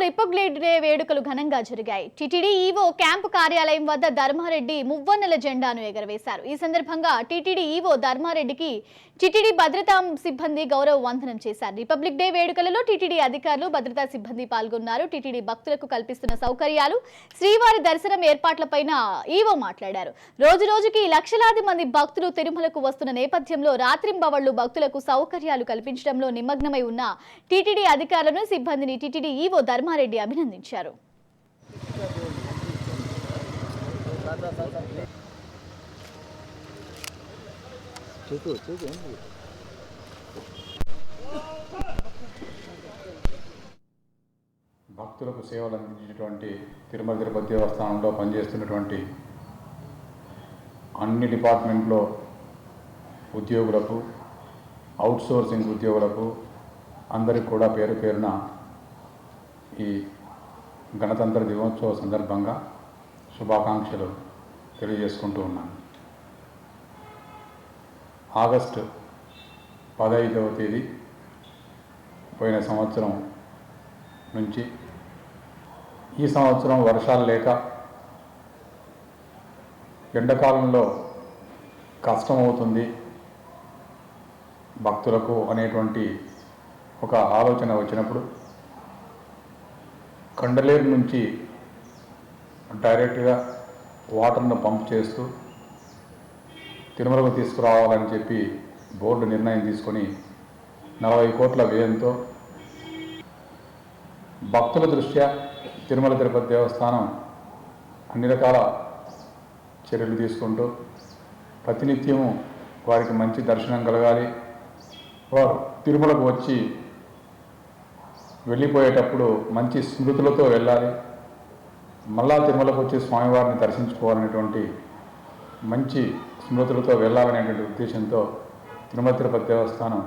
Republic day వేడుకలు ఘనంగా జరిగాయి. టీటీడీ ఈవో క్యాంపు కార్యాలయం వద్ద ధర్మారెడ్డి మువ్వన్నెల జెండాను ఎగరవేశారు. ఈ సందర్భంగా టీటీడీ ఈవో ధర్మారెడ్డికి టీటీడీ భద్రతా సిబ్బంది గౌరవ వందనం చేశారు. రిపబ్లిక్ డే వేడుకలలో టీటీడీ అధికారులు, భద్రతా సిబ్బంది పాల్గొన్నారు. టీటీడీ భక్తులకు కల్పిస్తున్న సౌకర్యాలు, శ్రీవారి దర్శనం ఏర్పాట్లపైన ఈవో మాట్లాడారు. రోజురోజుకి లక్షలాది మంది భక్తులు తిరుమలకు వస్తున్న నేపథ్యంలో రాత్రింబవళ్లు భక్తులకు సౌకర్యాలు కల్పించడంలో నిమగ్నమై ఉన్న టీటీడీ అధికారులను, సిబ్బందిని టీటీడీ ఈవో ధర్మారెడ్డి అభినందించారు. భక్తులకు సేవలు అందించేటువంటి తిరుమల తిరుపతి దేవస్థానంలో పనిచేస్తున్నటువంటి అన్ని డిపార్ట్మెంట్లో ఉద్యోగులకు, అవుట్సోర్సింగ్ ఉద్యోగులకు అందరికీ కూడా పేరు పేరున ఈ గణతంత్ర దినోత్సవ సందర్భంగా శుభాకాంక్షలు తెలియజేసుకుంటూ ఉన్నాను. ఆగస్టు 15వ తేదీ పోయిన సంవత్సరం నుంచి ఈ సంవత్సరం వర్షాలు లేక ఎండాకాలంలో కష్టమవుతుంది భక్తులకు అనేటువంటి ఒక ఆలోచన వచ్చినప్పుడు కండలేరు నుంచి డైరెక్ట్గా వాటర్ను పంప్ చేస్తూ తిరుమలకు తీసుకురావాలని చెప్పి బోర్డు నిర్ణయం తీసుకొని 40 కోట్ల వ్యయంతో భక్తుల దృష్ట్యా తిరుమల తిరుపతి దేవస్థానం అన్ని రకాల చర్యలు తీసుకుంటూ ప్రతినిత్యము వారికి మంచి దర్శనం కలగాలి, వారు తిరుమలకు వచ్చి వెళ్ళిపోయేటప్పుడు మంచి స్మృతులతో వెళ్ళాలి, మళ్ళా తిరుమలకు వచ్చి స్వామివారిని దర్శించుకోవాలనేటువంటి మంచి స్మృతులతో వెళ్ళాలనేటువంటి ఉద్దేశంతో తిరుమల తిరుపతి దేవస్థానం